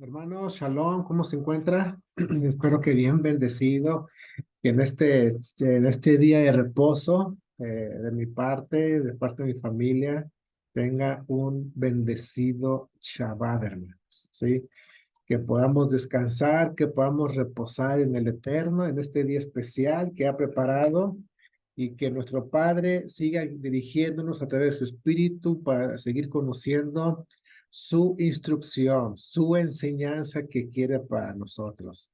Hermano, Shalom, ¿cómo se encuentra? Espero que bien bendecido, que en este día de reposo, de mi parte, de parte de mi familia, tenga un bendecido Shabbat, hermanos, ¿sí? Que podamos descansar, que podamos reposar en el Eterno, en este día especial que ha preparado y que nuestro Padre siga dirigiéndonos a través de su Espíritu para seguir conociendo su instrucción, su enseñanza que quiere para nosotros.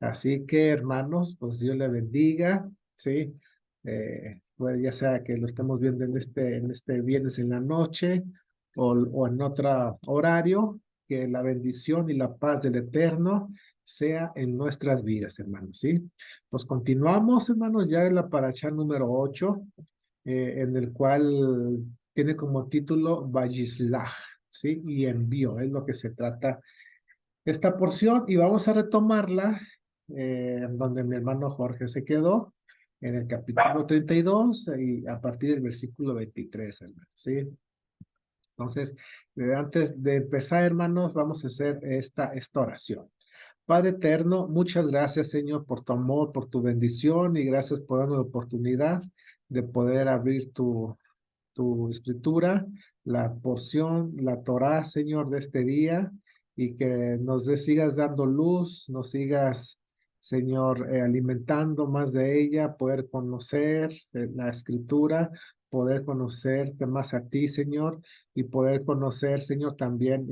Así que, hermanos, pues Dios le bendiga, ¿sí? Pues ya sea que lo estemos viendo en este viernes en la noche o en otro horario, que la bendición y la paz del Eterno sea en nuestras vidas, hermanos, ¿sí? Pues continuamos, hermanos, ya en la paracha número 8, en el cual tiene como título Vayislach, ¿sí? Y envío, es lo que se trata esta porción, y vamos a retomarla donde mi hermano Jorge se quedó, en el capítulo 32 y a partir del versículo 23, hermano, ¿sí? Entonces, antes de empezar, hermanos, vamos a hacer esta oración. Padre eterno, muchas gracias, Señor, por tu amor, por tu bendición y gracias por darnos la oportunidad de poder abrir tu escritura, la porción, la Torá, Señor, de este día, y que sigas dando luz, nos sigas, Señor, alimentando más de ella, poder conocer la escritura, poder conocerte más a ti, Señor, y poder conocer, Señor, también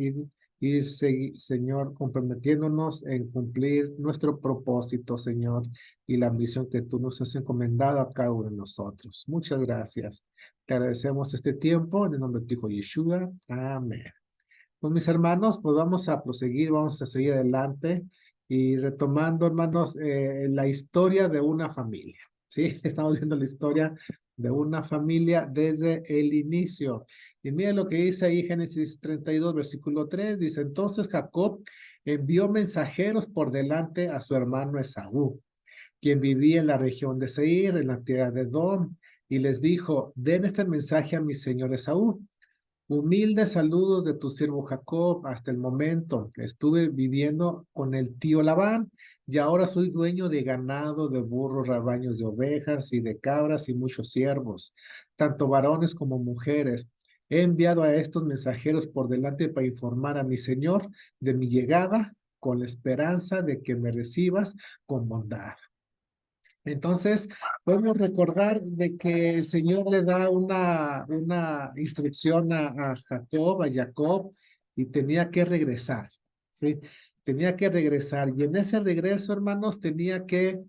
Señor, comprometiéndonos en cumplir nuestro propósito, Señor, y la misión que tú nos has encomendado a cada uno de nosotros. Muchas gracias. Te agradecemos este tiempo en el nombre de tu Hijo Yeshua. Amén. Pues mis hermanos, pues vamos a proseguir, vamos a seguir adelante y retomando, hermanos, la historia de una familia. ¿Sí? Estamos viendo la historia de una familia desde el inicio. Y miren lo que dice ahí Génesis 32, versículo 3. Dice, entonces Jacob envió mensajeros por delante a su hermano Esaú, quien vivía en la región de Seir, en la tierra de Edom, y les dijo, den este mensaje a mi señor Esaú. Humildes saludos de tu siervo Jacob. Hasta el momento estuve viviendo con el tío Labán y ahora soy dueño de ganado, de burros, rebaños de ovejas y de cabras y muchos siervos, tanto varones como mujeres. He enviado a estos mensajeros por delante para informar a mi señor de mi llegada con la esperanza de que me recibas con bondad. Entonces, podemos recordar de que el Señor le da una instrucción a Jacob, y tenía que regresar, ¿sí? Tenía que regresar. Y en ese regreso, hermanos, tenía que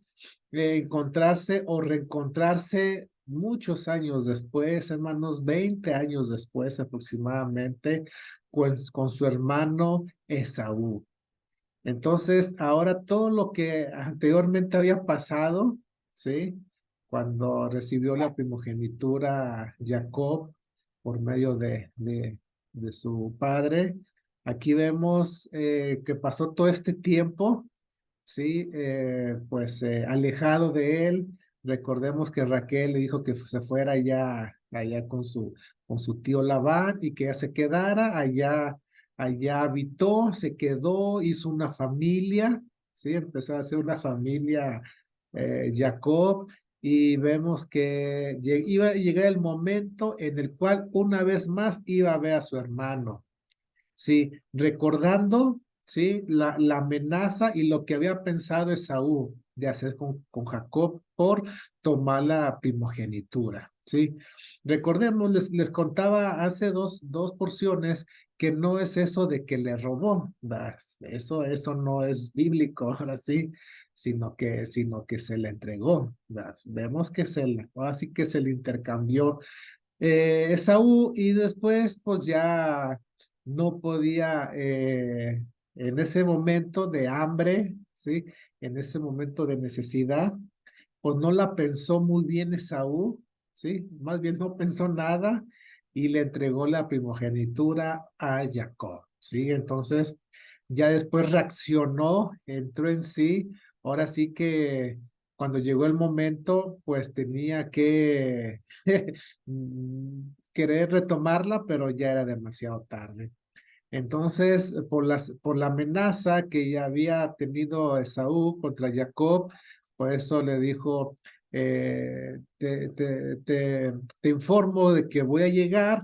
encontrarse o reencontrarse muchos años después, hermanos, 20 años después aproximadamente, con su hermano Esaú. Entonces, ahora todo lo que anteriormente había pasado, ¿sí? Cuando recibió la primogenitura Jacob por medio de su padre, aquí vemos que pasó todo este tiempo, ¿sí? Pues alejado de él. Recordemos que Raquel le dijo que se fuera allá con su tío Labán y que ella se quedara allá habitó, se quedó, hizo una familia, ¿sí? Empezó a hacer una familia Jacob, y vemos que iba a llegar el momento en el cual una vez más iba a ver a su hermano. Sí, recordando, sí, la amenaza y lo que había pensado Esaú de hacer con Jacob por tomar la primogenitura, sí. Recordemos, les contaba hace dos porciones que no es eso de que le robó, ¿verdad? Eso no es bíblico, ahora sí, sino que se le entregó, ¿verdad? Vemos que ahora sí que se le intercambió Esaú, y después pues ya no podía, en ese momento de hambre, ¿sí? En ese momento de necesidad, pues no la pensó muy bien Esaú, ¿sí? Más bien no pensó nada y le entregó la primogenitura a Jacob, ¿sí? Entonces ya después reaccionó, entró en sí, ahora sí que cuando llegó el momento, pues tenía que querer retomarla, pero ya era demasiado tarde. Entonces, por la amenaza que ya había tenido Esaú contra Jacob, por eso le dijo, te informo de que voy a llegar,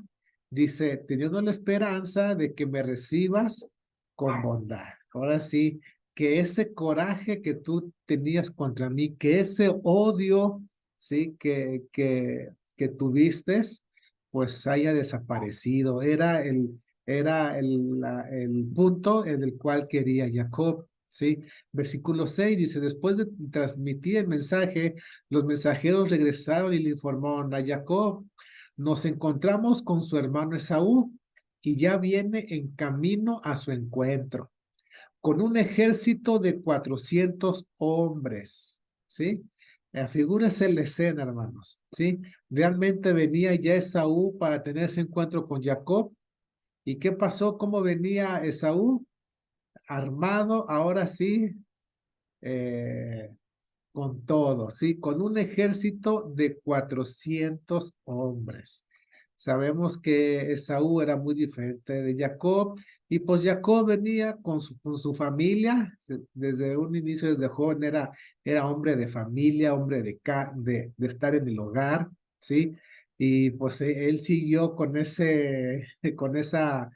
dice, teniendo la esperanza de que me recibas con bondad. Ahora sí, que ese coraje que tú tenías contra mí, que ese odio, sí, que tuviste, pues haya desaparecido. Era el punto en el cual quería Jacob, ¿sí? Versículo 6 dice, después de transmitir el mensaje, los mensajeros regresaron y le informaron a Jacob, nos encontramos con su hermano Esaú y ya viene en camino a su encuentro, con un ejército de 400 hombres, ¿sí? Figúrese la escena, hermanos, ¿sí? Realmente venía ya Esaú para tener ese encuentro con Jacob. ¿Y qué pasó? ¿Cómo venía Esaú? Armado, ahora sí, eh, con todo, ¿sí? Con un ejército de 400 hombres. Sabemos que Esaú era muy diferente de Jacob y pues Jacob venía con su familia, desde un inicio, desde joven era hombre de familia, hombre de estar en el hogar, ¿sí? Y pues él siguió con con esa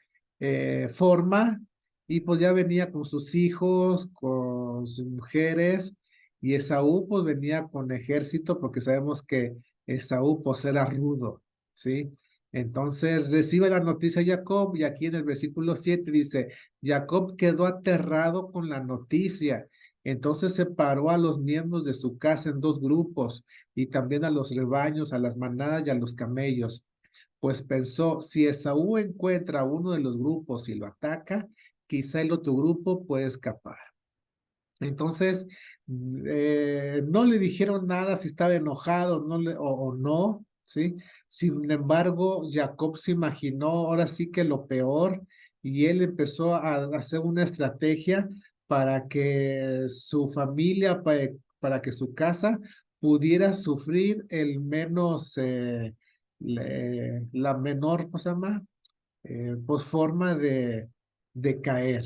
forma y pues ya venía con sus hijos, con sus mujeres y Esaú pues venía con ejército porque sabemos que Esaú pues era rudo, ¿sí? Entonces recibe la noticia Jacob y aquí en el versículo 7 dice, Jacob quedó aterrado con la noticia. Entonces separó a los miembros de su casa en dos grupos y también a los rebaños, a las manadas y a los camellos. Pues pensó, si Esaú encuentra a uno de los grupos y lo ataca, quizá el otro grupo puede escapar. Entonces, no le dijeron nada si estaba enojado o no, ¿sí? Sin embargo, Jacob se imaginó ahora sí que lo peor y él empezó a hacer una estrategia para que su familia, para que su casa pudiera sufrir el menos, la menor, ¿cómo se llama? Pues forma de caer,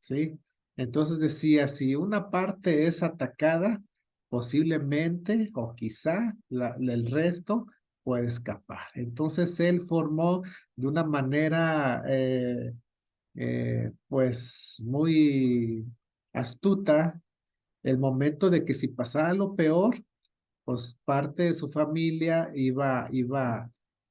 ¿sí? Entonces decía, si una parte es atacada, posiblemente o quizá el resto puede escapar. Entonces él formó de una manera, pues muy astuta, el momento de que si pasara lo peor, pues parte de su familia iba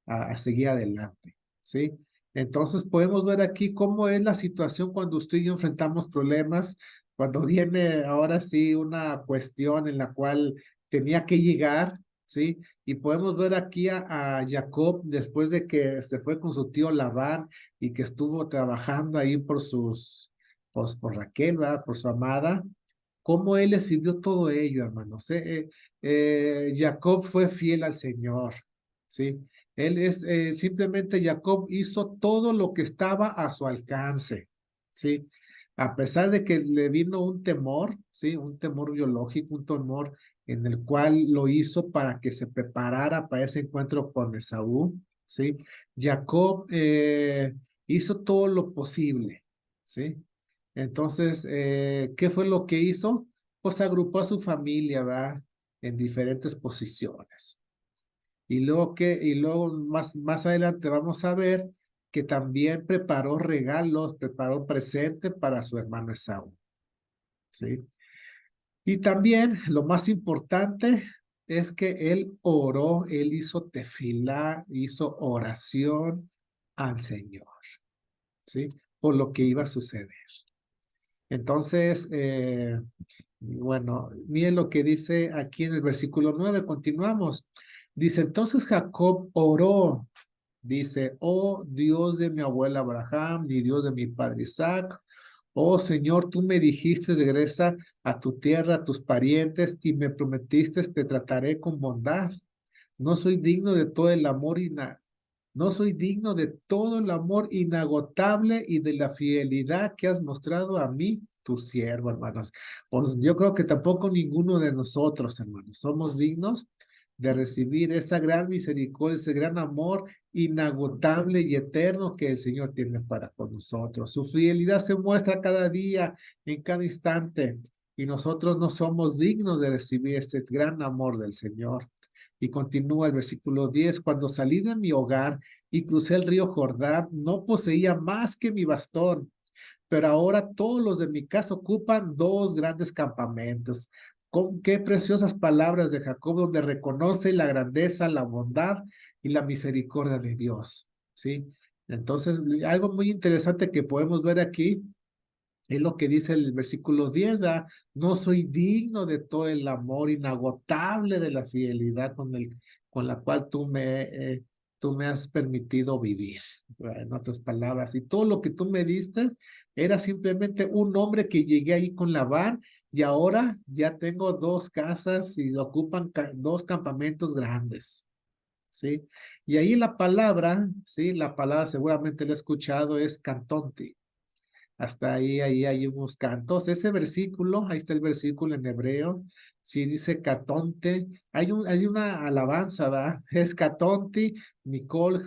a seguir adelante, ¿sí? Entonces podemos ver aquí cómo es la situación cuando usted y yo enfrentamos problemas, cuando viene ahora sí una cuestión en la cual tenía que llegar, ¿sí? Y podemos ver aquí a Jacob después de que se fue con su tío Labán y que estuvo trabajando ahí pues por Raquel, ¿verdad? Por su amada, cómo él le sirvió todo ello, hermanos. Jacob fue fiel al Señor, ¿sí? Simplemente Jacob hizo todo lo que estaba a su alcance, ¿sí? A pesar de que le vino un temor, ¿sí? Un temor biológico, un temor en el cual lo hizo para que se preparara para ese encuentro con Esaú, ¿sí? Jacob hizo todo lo posible, ¿sí? Entonces, ¿qué fue lo que hizo? Pues agrupó a su familia, ¿verdad? En diferentes posiciones. Y luego más adelante vamos a ver que también preparó regalos, preparó presente para su hermano Esaú, ¿sí? Y también lo más importante es que él oró, él hizo tefilá, hizo oración al Señor, ¿sí? Por lo que iba a suceder. Entonces, bueno, miren lo que dice aquí en el versículo 9. Continuamos. Dice, entonces Jacob oró, dice, oh Dios de mi abuela Abraham y Dios de mi padre Isaac, oh Señor, tú me dijiste, regresa a tu tierra, a tus parientes, y me prometiste, te trataré con bondad. No soy digno de todo el amor no soy digno de todo el amor inagotable y de la fidelidad que has mostrado a mí, tu siervo, hermanos. Pues yo creo que tampoco ninguno de nosotros, hermanos, somos dignos de recibir esa gran misericordia, ese gran amor inagotable y eterno que el Señor tiene para con nosotros. Su fidelidad se muestra cada día, en cada instante, y nosotros no somos dignos de recibir este gran amor del Señor. Y continúa el versículo 10, cuando salí de mi hogar y crucé el río Jordán, no poseía más que mi bastón, pero ahora todos los de mi casa ocupan dos grandes campamentos. Con qué preciosas palabras de Jacob, donde reconoce la grandeza, la bondad y la misericordia de Dios. ¿Sí? Entonces, algo muy interesante que podemos ver aquí es lo que dice el versículo 10, ¿verdad? No soy digno de todo el amor inagotable de la fidelidad con la cual tú me has permitido vivir, ¿verdad? En otras palabras, y todo lo que tú me diste era simplemente un hombre que llegué ahí con Labán y ahora ya tengo dos casas y ocupan dos campamentos grandes. ¿Sí? Y ahí la palabra, ¿sí? La palabra seguramente lo he escuchado, es cantonte. Hasta ahí hay unos cantos. Ese versículo, ahí está el versículo en hebreo. Sí, dice catonte. Hay una alabanza, ¿verdad? Es catonte, Mikol,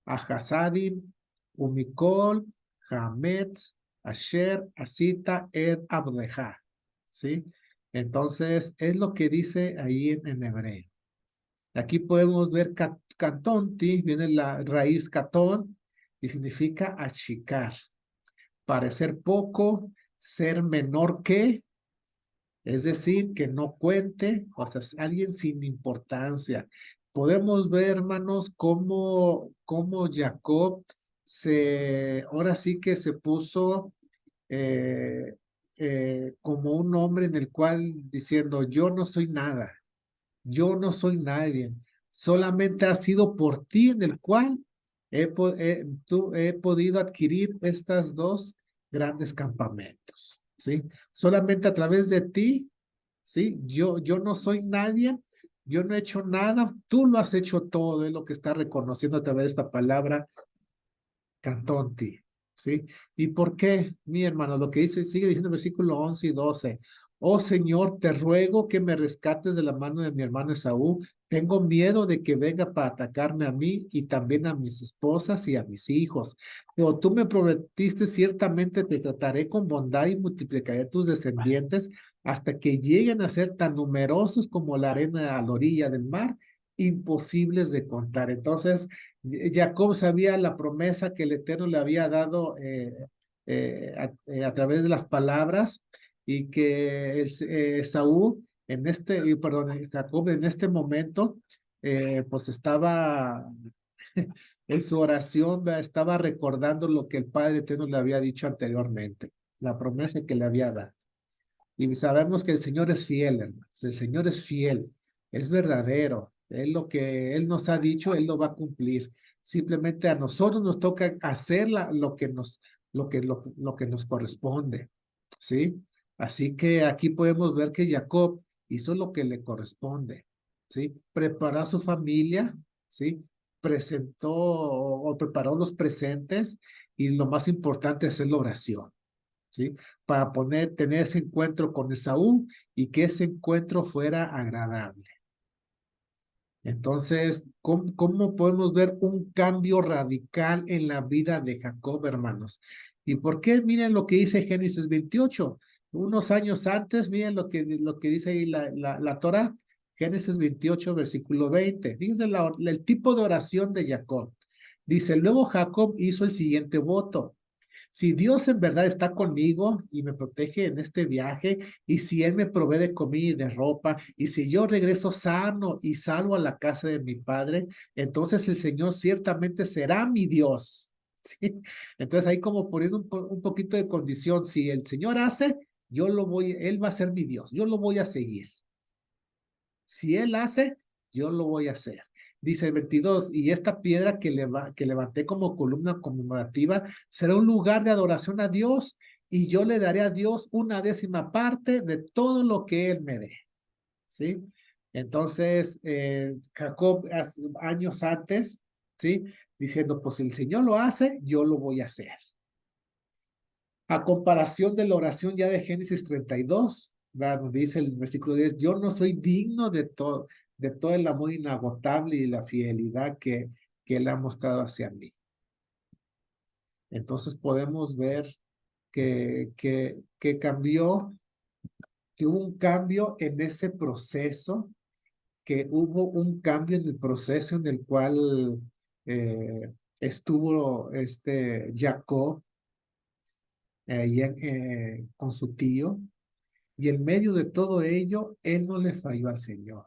Ahasadim, Umikol, Hamet, Asher, Asita, Ed, Abdeja. ¿Sí? Entonces, es lo que dice ahí en hebreo. Aquí podemos ver catonti, viene la raíz catón y significa achicar, parecer poco, ser menor que, es decir, que no cuente, o sea, es alguien sin importancia. Podemos ver, hermanos, cómo Jacob ahora sí que se puso eh, como un hombre en el cual diciendo, yo no soy nada, yo no soy nadie, solamente ha sido por ti en el cual he podido adquirir estas dos grandes campamentos, ¿sí? Solamente a través de ti, ¿sí? Yo no soy nadie, yo no he hecho nada, tú lo has hecho todo, es lo que está reconociendo a través de esta palabra Cantonti, ¿sí? ¿Y por qué, mi hermano? Lo que dice, sigue diciendo el versículo 11 y 12. Oh Señor, te ruego que me rescates de la mano de mi hermano Esaú. Tengo miedo de que venga para atacarme a mí y también a mis esposas y a mis hijos. Pero tú me prometiste, ciertamente te trataré con bondad y multiplicaré tus descendientes hasta que lleguen a ser tan numerosos como la arena a la orilla del mar, imposibles de contar. Entonces, Jacob sabía la promesa que el Eterno le había dado a través de las palabras y que Saúl perdón, Jacob en este momento pues estaba en su oración, ¿verdad? Estaba recordando lo que el Padre Eterno le había dicho anteriormente, la promesa que le había dado. Y sabemos que el Señor es fiel, hermanos. El Señor es fiel, es verdadero. Él lo que Él nos ha dicho, Él lo va a cumplir. Simplemente a nosotros nos toca hacer lo que nos corresponde. ¿Sí? Así que aquí podemos ver que Jacob hizo lo que le corresponde. ¿Sí? Preparó a su familia, ¿sí? Presentó o preparó los presentes y lo más importante es la oración. ¿Sí? Para tener ese encuentro con Esaú y que ese encuentro fuera agradable. Entonces, ¿cómo podemos ver un cambio radical en la vida de Jacob, hermanos? ¿Y por qué? Miren lo que dice Génesis 28. Unos años antes, miren lo que dice ahí la Torah, Génesis 28, versículo 20. Fíjense el tipo de oración de Jacob. Dice, luego Jacob hizo el siguiente voto. Si Dios en verdad está conmigo y me protege en este viaje, y si Él me provee de comida y de ropa, y si yo regreso sano y salvo a la casa de mi padre, entonces el Señor ciertamente será mi Dios. ¿Sí? Entonces ahí como poniendo un poquito de condición, si el Señor hace, Él va a ser mi Dios, yo lo voy a seguir. Si Él hace, yo lo voy a hacer. Dice el 22, y esta piedra que levanté como columna conmemorativa será un lugar de adoración a Dios, y yo le daré a Dios una décima parte de todo lo que Él me dé. ¿Sí? Entonces, Jacob, años antes, ¿sí? Diciendo, pues si el Señor lo hace, yo lo voy a hacer. A comparación de la oración ya de Génesis 32, ¿verdad? Nos dice el versículo 10, yo no soy digno de todo el amor inagotable y la fidelidad que Él ha mostrado hacia mí. Entonces podemos ver que cambió, que hubo un cambio en ese proceso, que hubo un cambio en el proceso en el cual estuvo Jacob con su tío, y en medio de todo ello, él no le falló al Señor.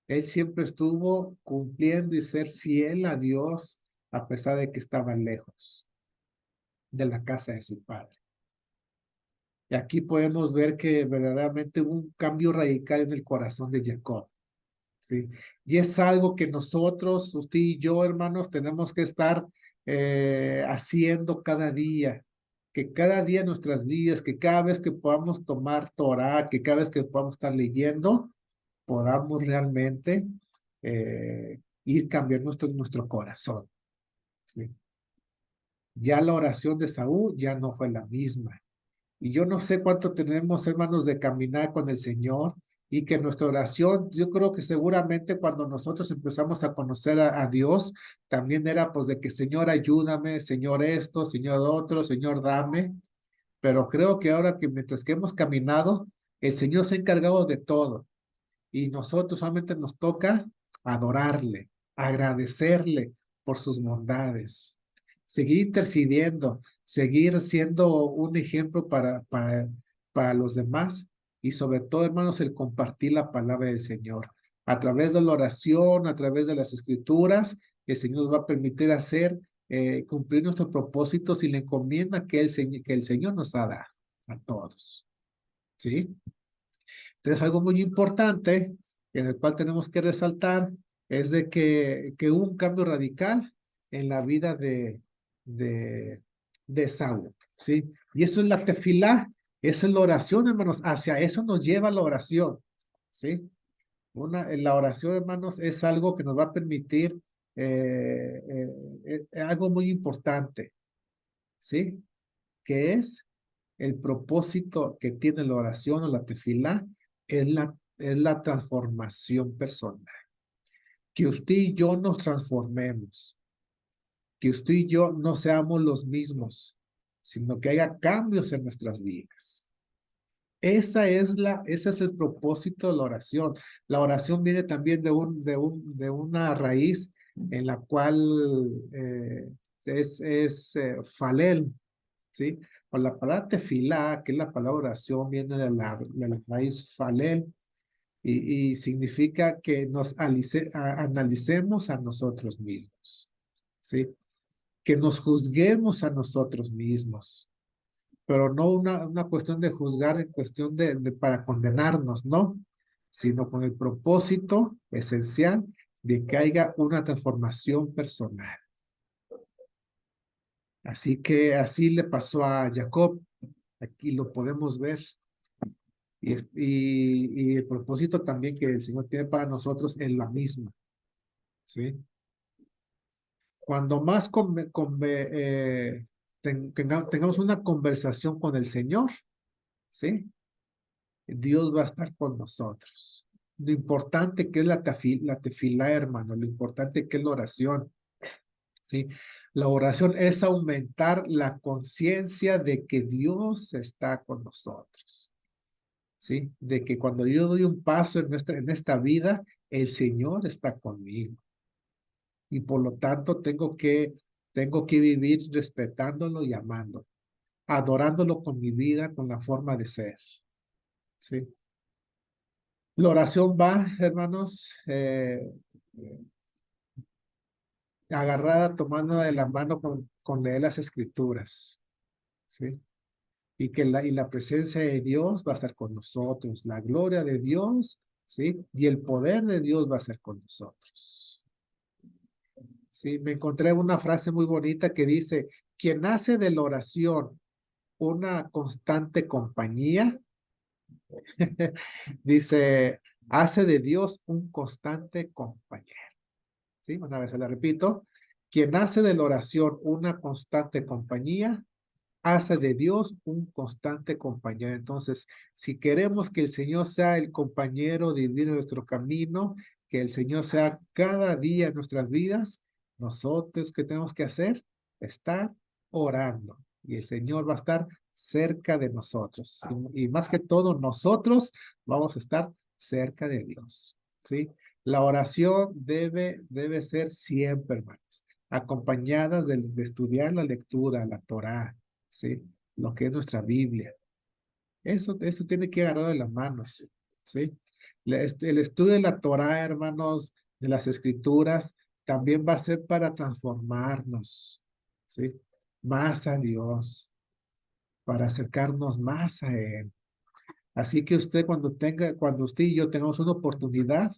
Él siempre estuvo cumpliendo y ser fiel a Dios a pesar de que estaba lejos de la casa de su padre. Y aquí podemos ver que verdaderamente hubo un cambio radical en el corazón de Jacob. ¿Sí? Y es algo que nosotros, usted y yo, hermanos, tenemos que estar haciendo cada día. Que cada día en nuestras vidas, que cada vez que podamos tomar Torah, que cada vez que podamos estar leyendo, podamos realmente ir cambiando nuestro corazón. ¿Sí? Ya la oración de Saúl ya no fue la misma. Y yo no sé cuánto tenemos, hermanos, de caminar con el Señor y que nuestra oración, yo creo que seguramente cuando nosotros empezamos a conocer a Dios, también era pues de que Señor ayúdame, Señor esto, Señor otro, Señor dame. Pero creo que ahora que mientras que hemos caminado, el Señor se ha encargado de todo y nosotros solamente nos toca adorarle, agradecerle por sus bondades, seguir intercediendo, seguir siendo un ejemplo para los demás y sobre todo, hermanos, el compartir la palabra del Señor. A través de la oración, a través de las escrituras, el Señor nos va a permitir hacer, cumplir nuestros propósitos y la encomienda que el Señor nos ha dado a todos. ¿Sí? Entonces, algo muy importante en el cual tenemos que resaltar es de que hubo un cambio radical en la vida de Saúl, ¿sí? Y eso es la tefilá, esa es la oración, hermanos, hacia eso nos lleva la oración, ¿sí? La oración, hermanos, es algo que nos va a permitir algo muy importante, ¿sí? Que es el propósito que tiene la oración o la tefilá es la transformación personal. Que usted y yo nos transformemos, que usted y yo no seamos los mismos, sino que haya cambios en nuestras vidas. Ese es el propósito de la oración. La oración viene también de una raíz en la cual es falel, ¿sí? Por la palabra tefilá, que es la palabra oración, viene de la raíz falel y significa que nos analicemos a nosotros mismos, ¿sí? Que nos juzguemos a nosotros mismos, pero no una cuestión de juzgar en cuestión para condenarnos, no, sino con el propósito esencial de que haya una transformación personal. Así que así le pasó a Jacob. Aquí lo podemos ver. Y el propósito también que el Señor tiene para nosotros es la misma, ¿sí? Cuando más tengamos una conversación con el Señor, ¿sí? Dios va a estar con nosotros. Lo importante que es la tefilá, hermano, lo importante que es la oración, ¿sí? La oración es aumentar la conciencia de que Dios está con nosotros. ¿Sí? De que cuando yo doy un paso en esta vida, el Señor está conmigo. Y por lo tanto tengo que vivir respetándolo y amándolo, adorándolo con mi vida, con la forma de ser. ¿Sí? La oración va, hermanos, agarrada, tomando de la mano con leer las escrituras. ¿Sí? Y la presencia de Dios va a estar con nosotros, la gloria de Dios, ¿sí? Y el poder de Dios va a ser con nosotros. Sí, me encontré una frase muy bonita que dice, quien hace de la oración una constante compañía, dice, hace de Dios un constante compañero. ¿Sí? Una vez se la repito, quien hace de la oración una constante compañía, hace de Dios un constante compañero. Entonces, si queremos que el Señor sea el compañero divino de nuestro camino, que el Señor sea cada día en nuestras vidas, nosotros, ¿qué tenemos que hacer? Estar orando. Y el Señor va a estar cerca de nosotros. Y más que todo, nosotros vamos a estar cerca de Dios. ¿Sí? La oración debe ser siempre, hermanos, acompañadas de estudiar la lectura, la Torá, ¿sí? Lo que es nuestra Biblia. Eso tiene que agarrar de las manos, ¿sí? El estudio de la Torá, hermanos, de las Escrituras, también va a ser para transformarnos, ¿sí? Más a Dios, para acercarnos más a Él. Así que usted cuando usted y yo tengamos una oportunidad,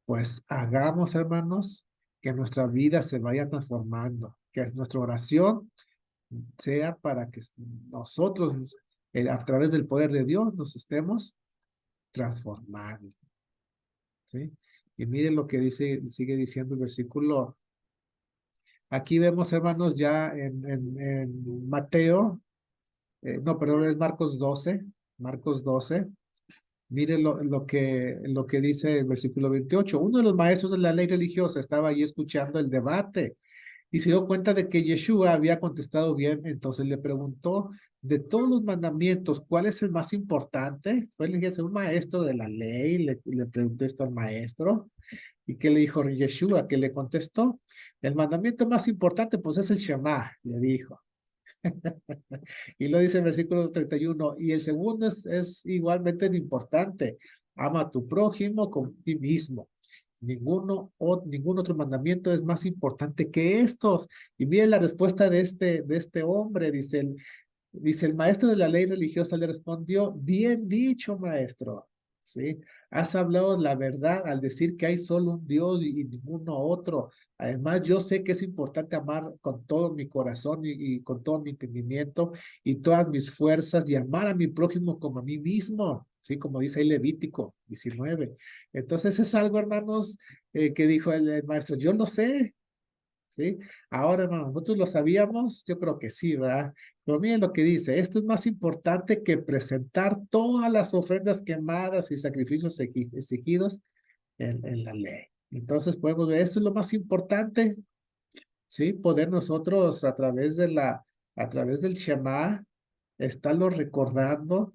pues hagamos, hermanos, que nuestra vida se vaya transformando, que nuestra oración sea para que nosotros, a través del poder de Dios, nos estemos transformando, ¿sí? Y miren lo que dice, sigue diciendo el versículo. Aquí vemos, hermanos, ya en Mateo, no, perdón, es Marcos 12. Miren lo que dice el versículo 28. Uno de los maestros de la ley religiosa estaba ahí escuchando el debate y se dio cuenta de que Yeshua había contestado bien, entonces le preguntó, de todos los mandamientos, ¿cuál es el más importante? Fue un maestro de la ley, le preguntó esto al maestro, ¿y qué le dijo Yeshua? ¿Qué le contestó? El mandamiento más importante, pues es el Shema, le dijo. Y lo dice el versículo 31, y el segundo es igualmente importante, ama a tu prójimo como a ti mismo. Ningún otro mandamiento es más importante que estos. Y miren la respuesta de este hombre, dice el maestro de la ley religiosa le respondió, bien dicho, maestro, ¿sí? Has hablado la verdad al decir que hay solo un Dios y ninguno otro. Además, yo sé que es importante amar con todo mi corazón y con todo mi entendimiento y todas mis fuerzas y amar a mi prójimo como a mí mismo, ¿sí? Como dice ahí Levítico 19. Entonces es algo, hermanos, que dijo el maestro, yo lo sé, ¿sí? Ahora, hermano, nosotros lo sabíamos, yo creo que sí, ¿verdad? Pero miren lo que dice, esto es más importante que presentar todas las ofrendas quemadas y sacrificios exigidos en la ley. Entonces, podemos ver, esto es lo más importante, ¿sí? Poder nosotros a través del Shema, estarlo recordando,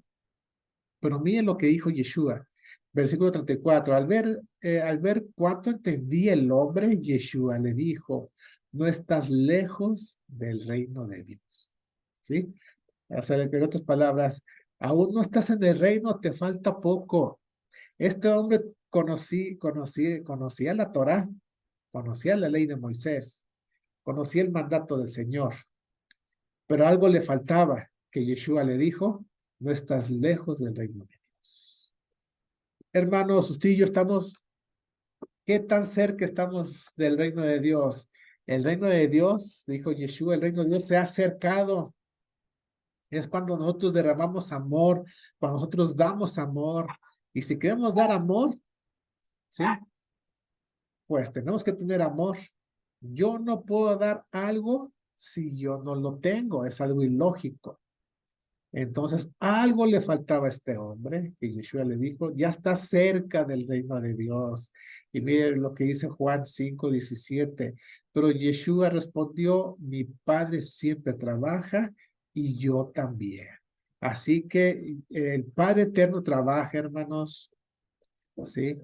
pero miren lo que dijo Yeshua, versículo 34. Al ver cuánto entendía el hombre, Yeshua le dijo, no estás lejos del reino de Dios. ¿Sí? O sea, en otras palabras, aún no estás en el reino, te falta poco. Este hombre conocía la Torá, conocía la ley de Moisés, conocía el mandato del Señor, pero algo le faltaba, que Yeshua le dijo, no estás lejos del reino de Dios. Hermanos, usted y yo estamos, ¿qué tan cerca estamos del reino de Dios? El reino de Dios, dijo Yeshua, el reino de Dios se ha acercado. Es cuando nosotros derramamos amor, cuando nosotros damos amor. Y si queremos dar amor, ¿sí? Pues tenemos que tener amor. Yo no puedo dar algo si yo no lo tengo, es algo ilógico. Entonces, algo le faltaba a este hombre, y Yeshua le dijo, ya está cerca del reino de Dios. Y mire lo que dice Juan 5:17. Pero Yeshua respondió, mi Padre siempre trabaja y yo también. Así que el Padre eterno trabaja, hermanos, ¿sí?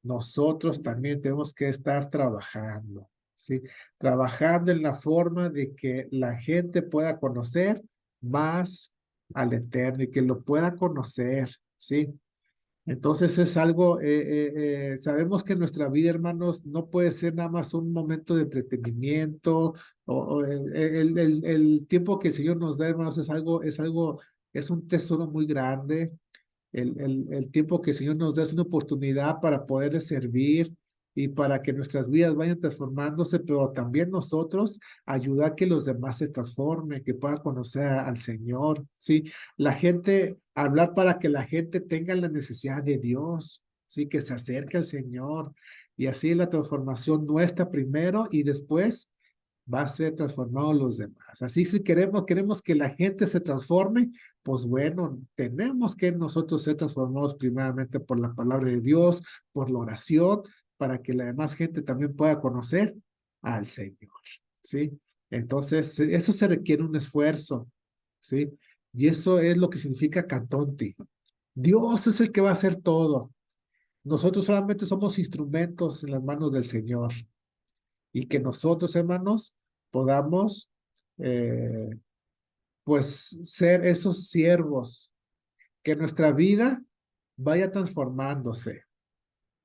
Nosotros también tenemos que estar trabajando, ¿sí? Trabajando en la forma de que la gente pueda conocer más al Eterno y que lo pueda conocer, ¿sí? Entonces es algo, sabemos que nuestra vida, hermanos, no puede ser nada más un momento de entretenimiento o el tiempo que el Señor nos da, hermanos, es un tesoro muy grande. El tiempo que el Señor nos da es una oportunidad para poder servir y para que nuestras vidas vayan transformándose, pero también nosotros ayudar a que los demás se transformen, que puedan conocer al Señor, ¿sí? Hablar para que la gente tenga la necesidad de Dios, ¿sí? Que se acerque al Señor y así la transformación nuestra primero y después va a ser transformado los demás. Así si queremos que la gente se transforme, pues bueno, tenemos que nosotros ser transformados primeramente por la palabra de Dios, por la oración, para que la demás gente también pueda conocer al Señor, ¿sí? Entonces, eso se requiere un esfuerzo, ¿sí? Y eso es lo que significa catonti. Dios es el que va a hacer todo. Nosotros solamente somos instrumentos en las manos del Señor y que nosotros, hermanos, podamos, eh, pues, ser esos siervos, que nuestra vida vaya transformándose,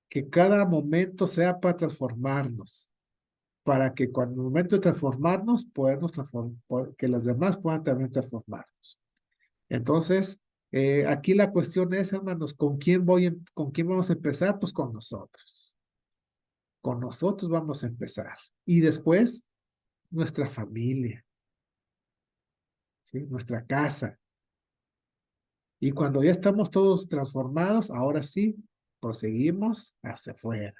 que cada momento sea para transformarnos, para que cuando el momento de transformarnos, podamos que los demás puedan también transformarnos. Entonces, aquí la cuestión es, hermanos, ¿con quién vamos a empezar? Pues con nosotros. Con nosotros vamos a empezar. Y después, nuestra familia, ¿sí? Nuestra casa. Y cuando ya estamos todos transformados, ahora sí, proseguimos hacia afuera.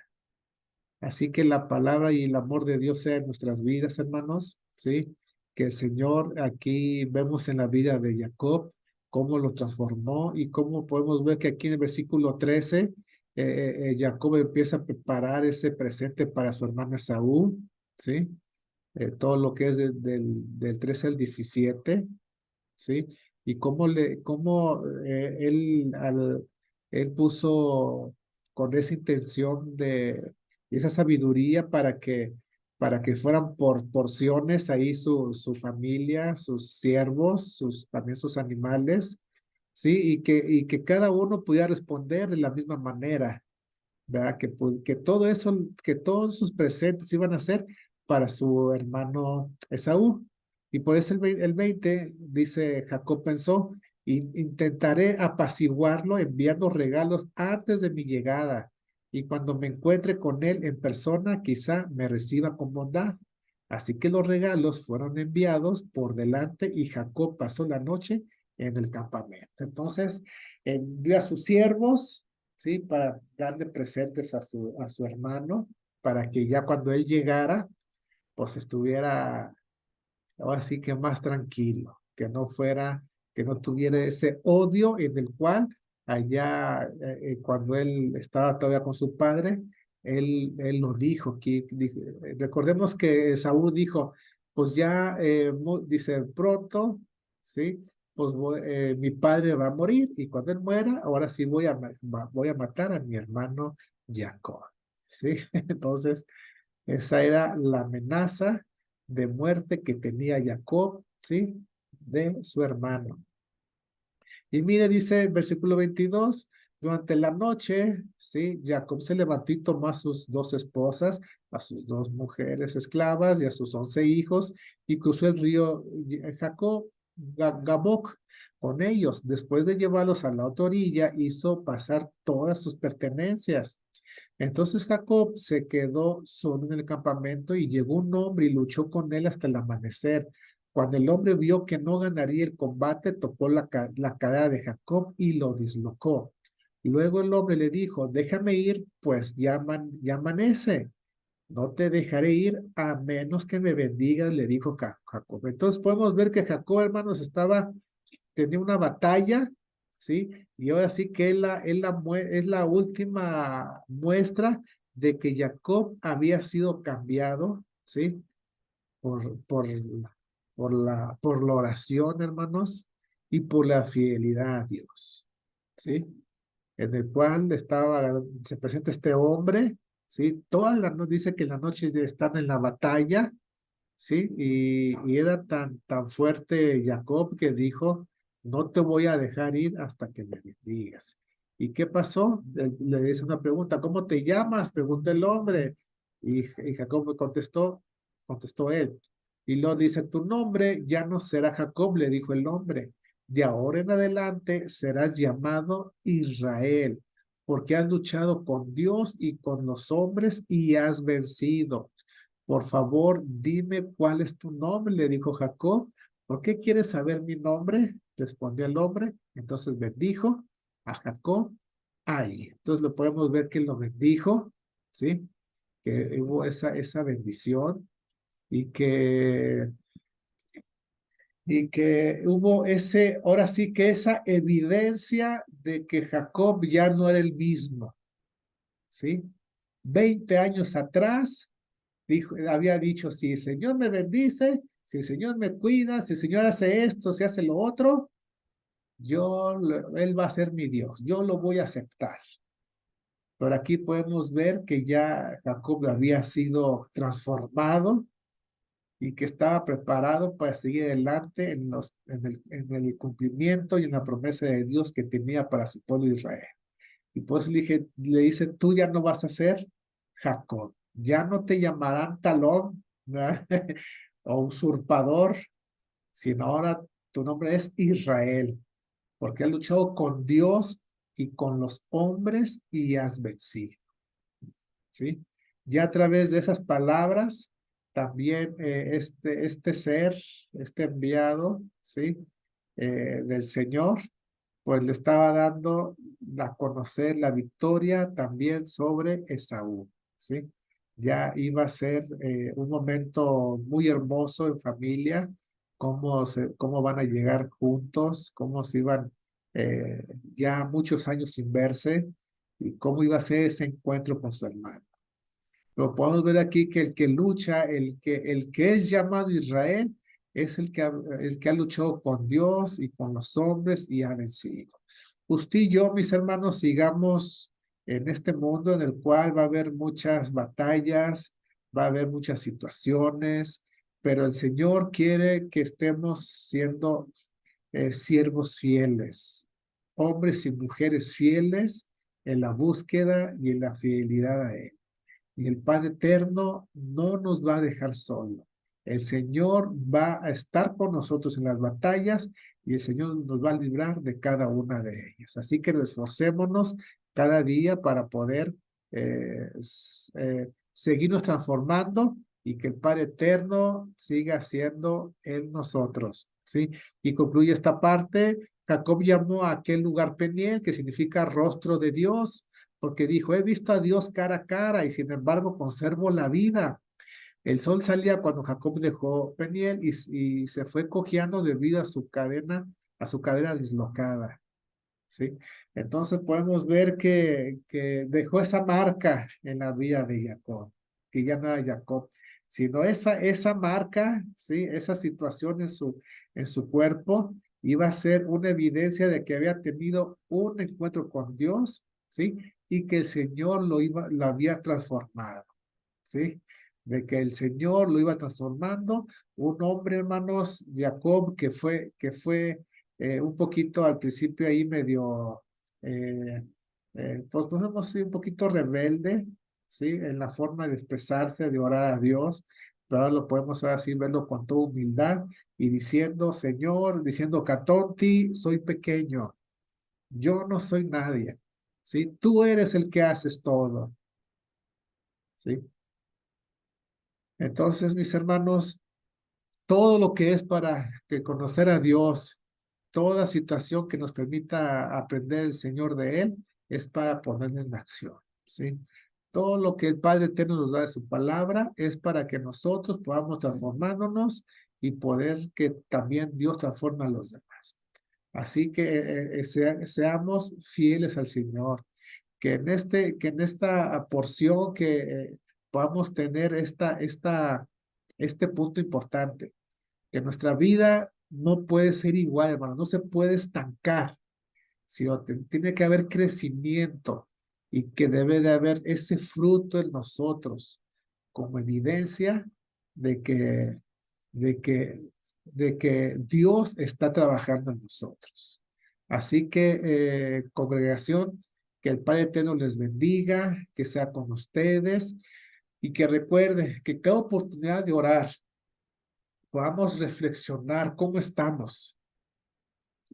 Así que la palabra y el amor de Dios sea en nuestras vidas, hermanos, ¿sí? Que el Señor aquí vemos en la vida de Jacob cómo lo transformó y cómo podemos ver que aquí en el versículo 13, Jacob empieza a preparar ese presente para su hermano Esaú, ¿sí? Todo lo que es del 13 al 17, ¿sí? Y él puso con esa intención y esa sabiduría para que fueran por porciones ahí su familia, sus siervos, también sus animales, ¿sí? Y que cada uno pudiera responder de la misma manera, ¿verdad? Que todo eso, que todos sus presentes iban a ser para su hermano Esaú. Y por eso el 20 dice, Jacob pensó, Intentaré apaciguarlo enviando regalos antes de mi llegada, y cuando me encuentre con él en persona, quizá me reciba con bondad». Así que los regalos fueron enviados por delante y Jacob pasó la noche en el campamento. Entonces, envió a sus siervos, ¿sí? Para darle presentes a su hermano, para que ya cuando él llegara, pues estuviera ahora sí que más tranquilo, que no tuviera ese odio en el cual allá, cuando él estaba todavía con su padre, él lo dijo, recordemos que Saúl dijo, pues ya, dice, pronto, ¿sí? Pues mi padre va a morir y cuando él muera, ahora sí voy a matar a mi hermano Jacob, ¿sí? Entonces, esa era la amenaza de muerte que tenía Jacob, ¿sí? De su hermano. Y mire, dice el versículo 22, durante la noche, ¿sí? Jacob se levantó y tomó a sus dos esposas, a sus dos mujeres esclavas y a sus 11 hijos y cruzó el río Jacob, Gabok con ellos. Después de llevarlos a la otra orilla, hizo pasar todas sus pertenencias. Entonces Jacob se quedó solo en el campamento y llegó un hombre y luchó con él hasta el amanecer. Cuando el hombre vio que no ganaría el combate, tocó la cadera de Jacob y lo dislocó. Luego el hombre le dijo, déjame ir, pues ya amanece. No te dejaré ir a menos que me bendigas, le dijo Jacob. Entonces podemos ver que Jacob, hermanos, tenía una batalla, ¿sí? Y ahora sí que es la última muestra de que Jacob había sido cambiado, ¿sí? Por, por, por la oración, hermanos, y por la fidelidad a Dios, ¿sí? En el cual se presenta este hombre, ¿sí? Todas las noches dice que en la noche están en la batalla, ¿sí? Y era tan fuerte Jacob que dijo, no te voy a dejar ir hasta que me bendigas. ¿Y qué pasó? Le dice una pregunta, ¿cómo te llamas? Pregunta el hombre. Y Jacob contestó él. Y lo dice, tu nombre ya no será Jacob, le dijo el hombre. De ahora en adelante serás llamado Israel, porque has luchado con Dios y con los hombres y has vencido. Por favor, dime cuál es tu nombre, le dijo Jacob. ¿Por qué quieres saber mi nombre? Respondió el hombre. Entonces bendijo a Jacob ahí. Entonces lo podemos ver que lo bendijo, ¿sí? Que hubo esa bendición. y que, y que hubo ahora sí que esa evidencia de que Jacob ya no era el mismo, ¿sí? 20 años atrás había dicho, si el Señor me bendice, si el Señor me cuida, si el Señor hace esto, si hace lo otro, Él va a ser mi Dios, yo lo voy a aceptar. Pero aquí podemos ver que ya Jacob había sido transformado y que estaba preparado para seguir adelante en el cumplimiento y en la promesa de Dios que tenía para su pueblo Israel. Y pues le dice, tú ya no vas a ser Jacob, ya no te llamarán talón, ¿verdad? O usurpador, sino ahora tu nombre es Israel, porque has luchado con Dios y con los hombres y has vencido. ¿Sí? Ya a través de esas palabras, también este ser, este enviado, ¿sí? Del Señor, pues le estaba dando a conocer la victoria también sobre Esaú, ¿sí? Ya iba a ser un momento muy hermoso en familia, cómo van a llegar juntos, cómo se iban eh, ya muchos años sin verse y cómo iba a ser ese encuentro con su hermano. Lo podemos ver aquí que el que lucha, el que es llamado Israel, es el que ha luchado con Dios y con los hombres y ha vencido. Usted y yo, mis hermanos, sigamos en este mundo en el cual va a haber muchas batallas, va a haber muchas situaciones, pero el Señor quiere que estemos siendo siervos fieles, hombres y mujeres fieles en la búsqueda y en la fidelidad a Él. Y el Padre Eterno no nos va a dejar solo. El Señor va a estar con nosotros en las batallas y el Señor nos va a librar de cada una de ellas. Así que esforcémonos cada día para poder seguirnos transformando y que el Padre Eterno siga siendo en nosotros. ¿Sí? Y concluye esta parte. Jacob llamó a aquel lugar Peniel, que significa rostro de Dios, porque dijo, he visto a Dios cara a cara y sin embargo conservo la vida. El sol salía cuando Jacob dejó Peniel y se fue cojeando debido a su cadera dislocada. ¿Sí? Entonces podemos ver que dejó esa marca en la vida de Jacob, que ya no era Jacob, sino esa marca, ¿sí? Esa situación en su cuerpo iba a ser una evidencia de que había tenido un encuentro con Dios, ¿sí? Y que el Señor lo había transformado, ¿sí? De que el Señor lo iba transformando, un hombre, hermanos, Jacob, que fue un poquito al principio ahí medio, eh, pues podemos decir un poquito rebelde, ¿sí? En la forma de expresarse, de orar a Dios, pero ahora lo podemos ahora sí verlo con toda humildad y diciendo, Señor, diciendo, Catonti, soy pequeño, yo no soy nadie, ¿sí? Tú eres el que haces todo, ¿sí? Entonces, mis hermanos, todo lo que es para que conocer a Dios, toda situación que nos permita aprender el Señor de Él, es para ponerlo en acción, ¿sí? Todo lo que el Padre Eterno nos da de su palabra es para que nosotros podamos transformándonos y poder que también Dios transforme a los demás. Así que seamos fieles al Señor, que en esta porción que podamos tener este punto importante, que nuestra vida no puede ser igual, hermano, no se puede estancar, sino tiene que haber crecimiento y que debe de haber ese fruto en nosotros como evidencia de que, de que, de que Dios está trabajando en nosotros. Así que, congregación, que el Padre Eterno les bendiga, que sea con ustedes y que recuerde que cada oportunidad de orar podamos reflexionar cómo estamos,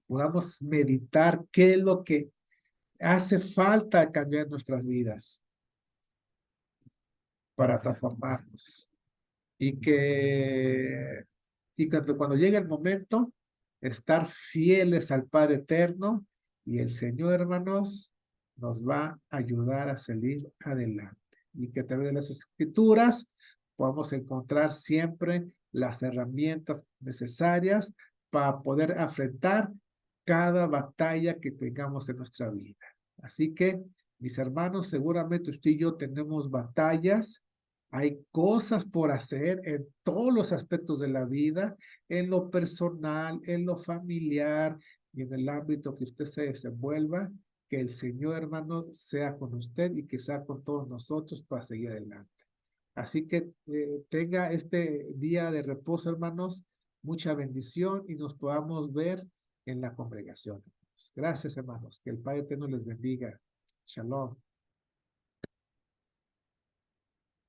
podamos meditar qué es lo que hace falta cambiar nuestras vidas para transformarnos. Y cuando llegue el momento, estar fieles al Padre Eterno y el Señor, hermanos, nos va a ayudar a salir adelante. Y que a través de las Escrituras podamos encontrar siempre las herramientas necesarias para poder enfrentar cada batalla que tengamos en nuestra vida. Así que, mis hermanos, seguramente usted y yo tenemos batallas. Hay cosas por hacer en todos los aspectos de la vida, en lo personal, en lo familiar y en el ámbito que usted se desenvuelva. Que el Señor, hermano, sea con usted y que sea con todos nosotros para seguir adelante. Así que tenga este día de reposo, hermanos, mucha bendición y nos podamos ver en la congregación. Gracias, hermanos. Que el Padre Eterno les bendiga. Shalom.